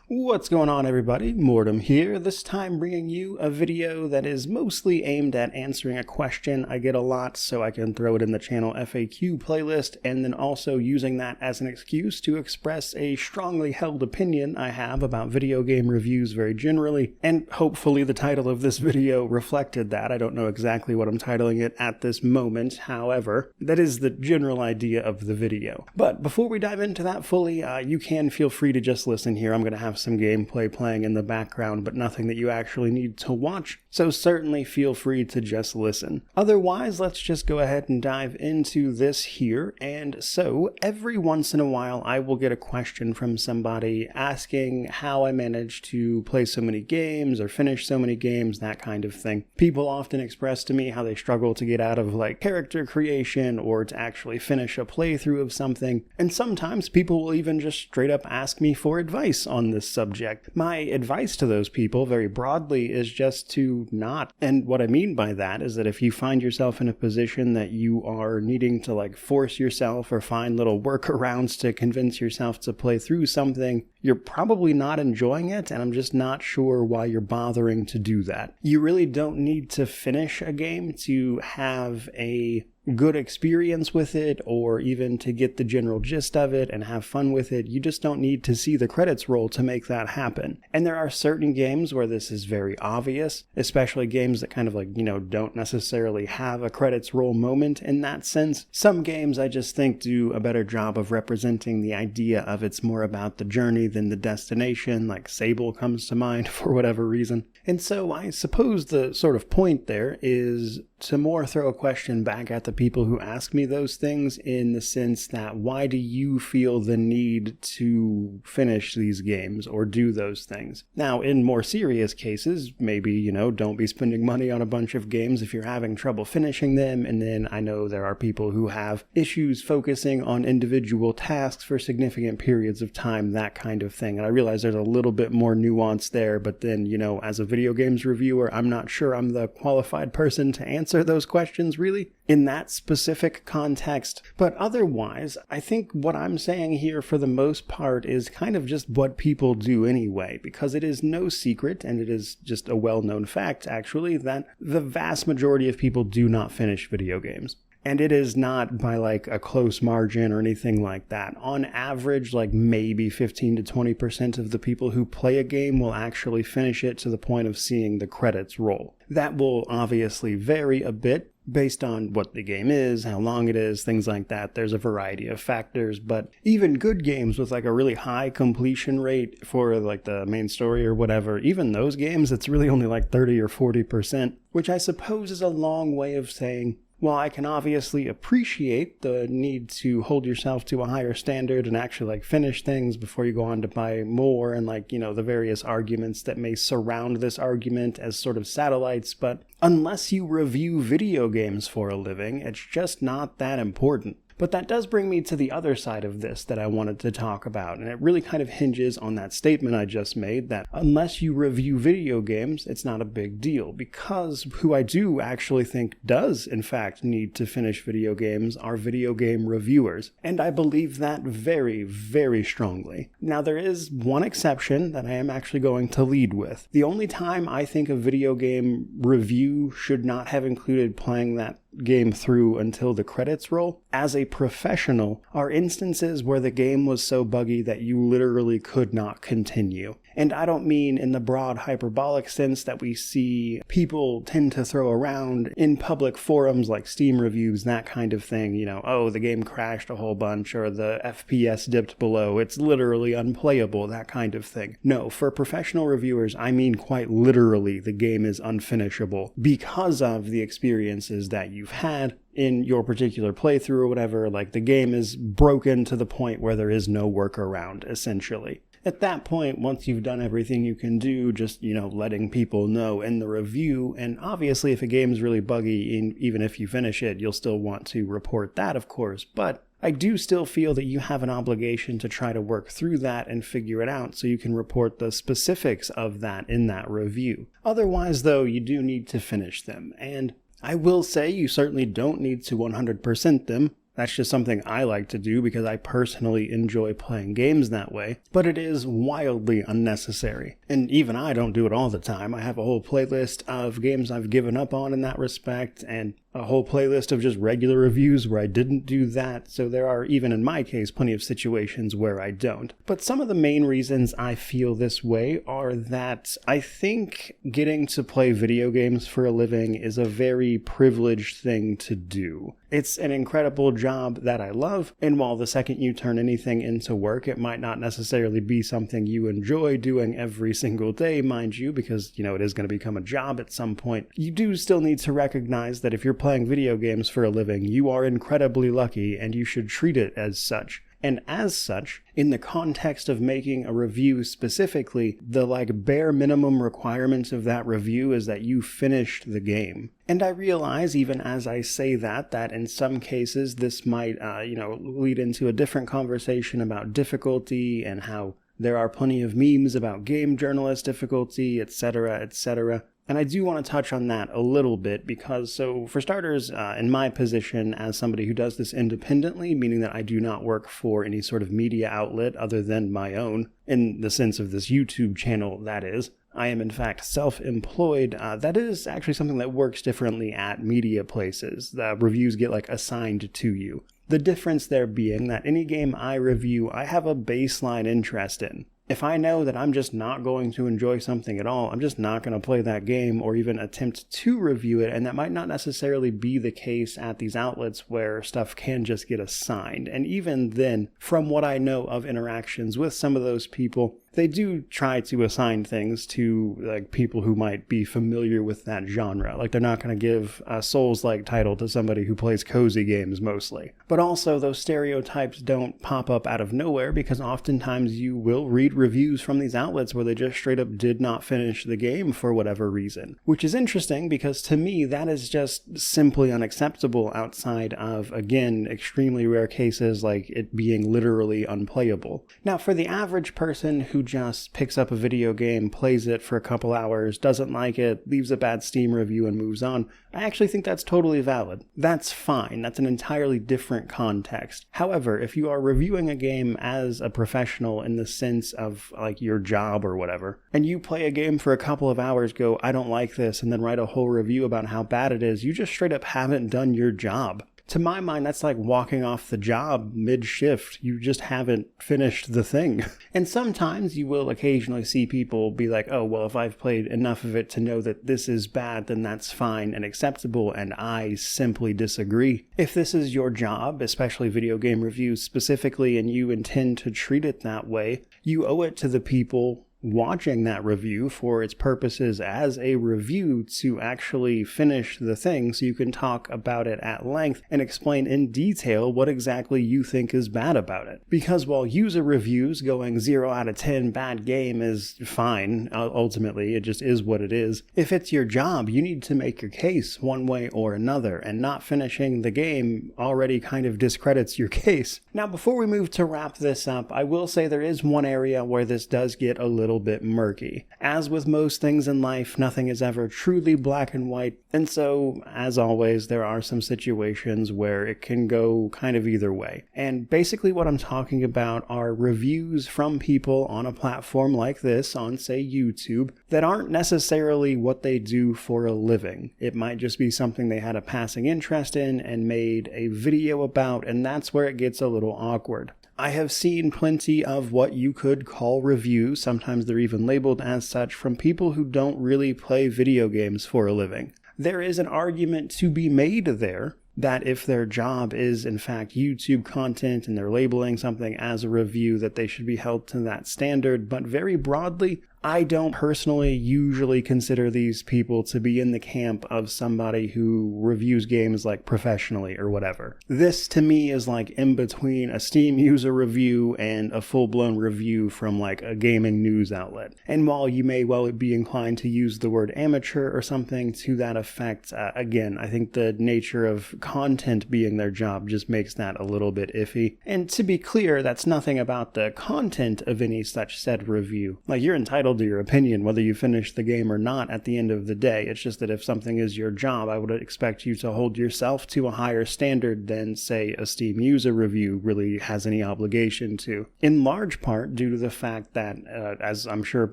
What's going on, everybody? Mortem here, this time bringing you a video that is mostly aimed at answering a question I get a lot so I can throw it in the channel FAQ playlist, and then also using that as an excuse to express a strongly held opinion I have about video game reviews very generally, and hopefully the title of this video reflected that. I don't know exactly what I'm titling it at this moment, however, that is the general idea of the video. But before we dive into that fully, you can feel free to just listen here. I'm going to have some gameplay playing in the background, but nothing that you actually need to watch, so certainly feel free to just listen. Otherwise, let's just go ahead and dive into this here. And so every once in a while I will get a question from somebody asking how I managed to play so many games or finish so many games, that kind of thing. People often express to me how they struggle to get out of like character creation or to actually finish a playthrough of something, and sometimes people will even just straight up ask me for advice on this subject. My advice to those people, very broadly, is just to not. And what I mean by that is that if you find yourself in a position that you are needing to like force yourself or find little workarounds to convince yourself to play through something, you're probably not enjoying it, and I'm just not sure why you're bothering to do that. You really don't need to finish a game to have a good experience with it, or even to get the general gist of it and have fun with it. You just don't need to see the credits roll to make that happen. And there are certain games where this is very obvious, especially games that kind of like, don't necessarily have a credits roll moment in that sense. Some games I just think do a better job of representing the idea of it's more about the journey than the destination, like Sable comes to mind for whatever reason. And so I suppose the sort of point there is to more throw a question back at the people who ask me those things, in the sense that why do you feel the need to finish these games or do those things? Now, in more serious cases, maybe, don't be spending money on a bunch of games if you're having trouble finishing them. And then I know there are people who have issues focusing on individual tasks for significant periods of time, that kind of thing. And I realize there's a little bit more nuance there, but then, as a video games reviewer, I'm not sure I'm the qualified person to answer those questions really in that specific context. But otherwise, I think what I'm saying here for the most part is kind of just what people do anyway, because it is no secret, and it is just a well-known fact actually, that the vast majority of people do not finish video games. And it is not by like a close margin or anything like that. On average, like maybe 15 to 20% of the people who play a game will actually finish it to the point of seeing the credits roll. That will obviously vary a bit based on what the game is, how long it is, things like that. There's a variety of factors, but even good games with like a really high completion rate for like the main story or whatever, even those games, it's really only like 30 or 40%, which I suppose is a long way of saying, well, I can obviously appreciate the need to hold yourself to a higher standard and actually like finish things before you go on to buy more, and like, the various arguments that may surround this argument as sort of satellites, but unless you review video games for a living, it's just not that important. But that does bring me to the other side of this that I wanted to talk about, and it really kind of hinges on that statement I just made, that unless you review video games, it's not a big deal, because who I do actually think does, in fact, need to finish video games are video game reviewers, and I believe that very, very strongly. Now, there is one exception that I am actually going to lead with. The only time I think a video game review should not have included playing that game through until the credits roll, as a professional, are instances where the game was so buggy that you literally could not continue. And I don't mean in the broad hyperbolic sense that we see people tend to throw around in public forums like Steam reviews, that kind of thing, oh, the game crashed a whole bunch, or the FPS dipped below, it's literally unplayable, that kind of thing. No, for professional reviewers, I mean quite literally the game is unfinishable because of the experiences that you've had in your particular playthrough or whatever. Like, the game is broken to the point where there is no workaround, essentially. At that point, once you've done everything you can do, just, letting people know in the review, and obviously if a game's really buggy, even if you finish it, you'll still want to report that, of course, but I do still feel that you have an obligation to try to work through that and figure it out so you can report the specifics of that in that review. Otherwise, though, you do need to finish them, and I will say you certainly don't need to 100% them. That's just something I like to do because I personally enjoy playing games that way, but it is wildly unnecessary. And even I don't do it all the time. I have a whole playlist of games I've given up on in that respect, and a whole playlist of just regular reviews where I didn't do that, so there are, even in my case, plenty of situations where I don't. But some of the main reasons I feel this way are that I think getting to play video games for a living is a very privileged thing to do. It's an incredible job that I love, and while the second you turn anything into work, it might not necessarily be something you enjoy doing every single day, mind you, because, it is going to become a job at some point. You do still need to recognize that if you're playing video games for a living, you are incredibly lucky, and you should treat it as such. And as such, in the context of making a review specifically, the bare minimum requirements of that review is that you finished the game. And I realize, even as I say that in some cases this might, lead into a different conversation about difficulty and how there are plenty of memes about game journalist difficulty, etc., etc. And I do want to touch on that a little bit because, so for starters, in my position as somebody who does this independently, meaning that I do not work for any sort of media outlet other than my own, in the sense of this YouTube channel, that is, I am in fact self-employed. That is actually something that works differently at media places. The reviews get assigned to you. The difference there being that any game I review, I have a baseline interest in. If I know that I'm just not going to enjoy something at all, I'm just not going to play that game or even attempt to review it, and that might not necessarily be the case at these outlets where stuff can just get assigned. And even then, from what I know of interactions with some of those people, they do try to assign things to people who might be familiar with that genre. They're not going to give a Souls-like title to somebody who plays cozy games mostly. But also, those stereotypes don't pop up out of nowhere because oftentimes you will read reviews from these outlets where they just straight up did not finish the game for whatever reason. Which is interesting because to me that is just simply unacceptable outside of, again, extremely rare cases like it being literally unplayable. Now, for the average person who just picks up a video game, plays it for a couple hours, doesn't like it, leaves a bad Steam review and moves on, I actually think that's totally valid. That's fine. That's an entirely different context. However, if you are reviewing a game as a professional in the sense of your job or whatever, and you play a game for a couple of hours, go, I don't like this, and then write a whole review about how bad it is, you just straight up haven't done your job. To my mind, that's like walking off the job mid-shift. You just haven't finished the thing. And sometimes you will occasionally see people be like, oh, well, if I've played enough of it to know that this is bad, then that's fine and acceptable, and I simply disagree. If this is your job, especially video game reviews specifically, and you intend to treat it that way, you owe it to the people watching that review for its purposes as a review to actually finish the thing so you can talk about it at length and explain in detail what exactly you think is bad about it. Because while user reviews going 0 out of 10 bad game is fine, ultimately it just is what it is, if it's your job, you need to make your case one way or another, and not finishing the game already kind of discredits your case. Now, before we move to wrap this up, I will say there is one area where this does get a little bit murky. As with most things in life, nothing is ever truly black and white, and so, as always, there are some situations where it can go kind of either way. And basically what I'm talking about are reviews from people on a platform like this, on, say, YouTube, that aren't necessarily what they do for a living. It might just be something they had a passing interest in and made a video about, and that's where it gets a little awkward. I have seen plenty of what you could call reviews, sometimes they're even labeled as such, from people who don't really play video games for a living. There is an argument to be made there that if their job is in fact YouTube content and they're labeling something as a review, that they should be held to that standard, but very broadly, I don't personally usually consider these people to be in the camp of somebody who reviews games professionally or whatever. This to me is in between a Steam user review and a full-blown review from a gaming news outlet. And while you may well be inclined to use the word amateur or something to that effect, again, I think the nature of content being their job just makes that a little bit iffy. And to be clear, that's nothing about the content of any such said review. You're entitled entitled to your opinion, whether you finish the game or not at the end of the day. It's just that if something is your job, I would expect you to hold yourself to a higher standard than, say, a Steam user review really has any obligation to. In large part due to the fact that, as I'm sure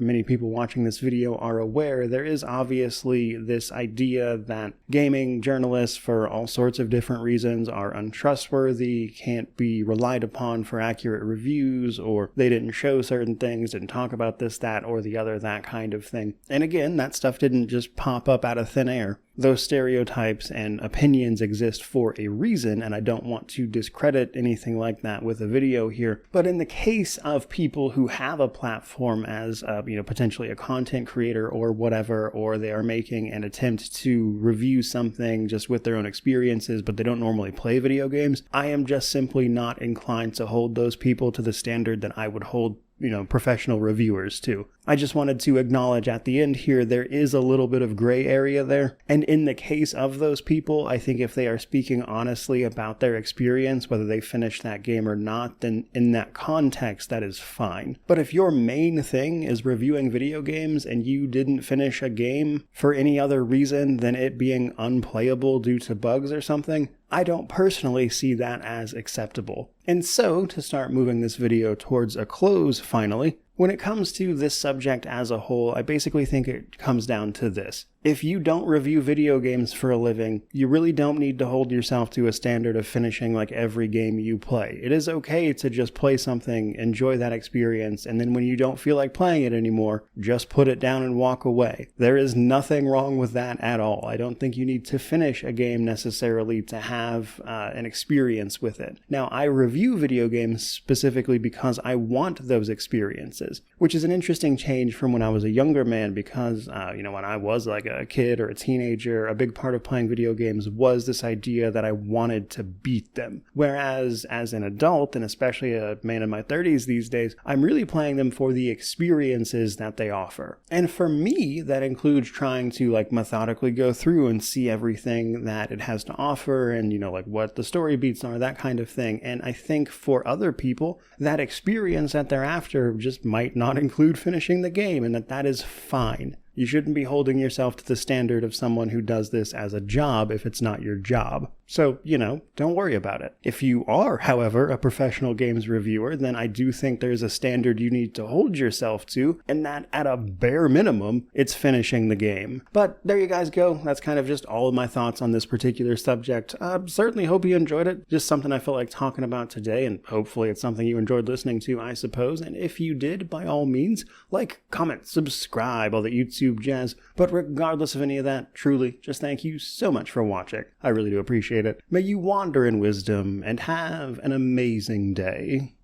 many people watching this video are aware, there is obviously this idea that gaming journalists, for all sorts of different reasons, are untrustworthy, can't be relied upon for accurate reviews, or they didn't show certain things, didn't talk about this, that, or the other, that kind of thing. And again, that stuff didn't just pop up out of thin air. Those stereotypes and opinions exist for a reason, and I don't want to discredit anything like that with a video here. But in the case of people who have a platform as, potentially a content creator or whatever, or they are making an attempt to review something just with their own experiences, but they don't normally play video games, I am just simply not inclined to hold those people to the standard that I would hold professional reviewers too. I just wanted to acknowledge at the end here, there is a little bit of gray area there. And in the case of those people, I think if they are speaking honestly about their experience, whether they finish that game or not, then in that context, that is fine. But if your main thing is reviewing video games and you didn't finish a game for any other reason than it being unplayable due to bugs or something, I don't personally see that as acceptable. And so, to start moving this video towards a close finally, when it comes to this subject as a whole, I basically think it comes down to this. If you don't review video games for a living, you really don't need to hold yourself to a standard of finishing like every game you play. It is okay to just play something, enjoy that experience, and then when you don't feel like playing it anymore, just put it down and walk away. There is nothing wrong with that at all. I don't think you need to finish a game necessarily to have an experience with it. Now, I review video games specifically because I want those experiences, which is an interesting change from when I was a younger man because, when I was like a kid or a teenager, a big part of playing video games was this idea that I wanted to beat them. Whereas as an adult, and especially a man in my 30s these days, I'm really playing them for the experiences that they offer. And for me, that includes trying to methodically go through and see everything that it has to offer and, what the story beats are, that kind of thing. And I think for other people, that experience that they're after just might not include finishing the game, and that is fine. You shouldn't be holding yourself to the standard of someone who does this as a job if it's not your job. So, don't worry about it. If you are, however, a professional games reviewer, then I do think there's a standard you need to hold yourself to, and that at a bare minimum, it's finishing the game. But there you guys go. That's kind of just all of my thoughts on this particular subject. Certainly hope you enjoyed it. Just something I felt like talking about today, and hopefully it's something you enjoyed listening to, I suppose. And if you did, by all means, comment, subscribe, all the YouTube jazz. But regardless of any of that, truly, just thank you so much for watching. I really do appreciate it. May you wander in wisdom and have an amazing day.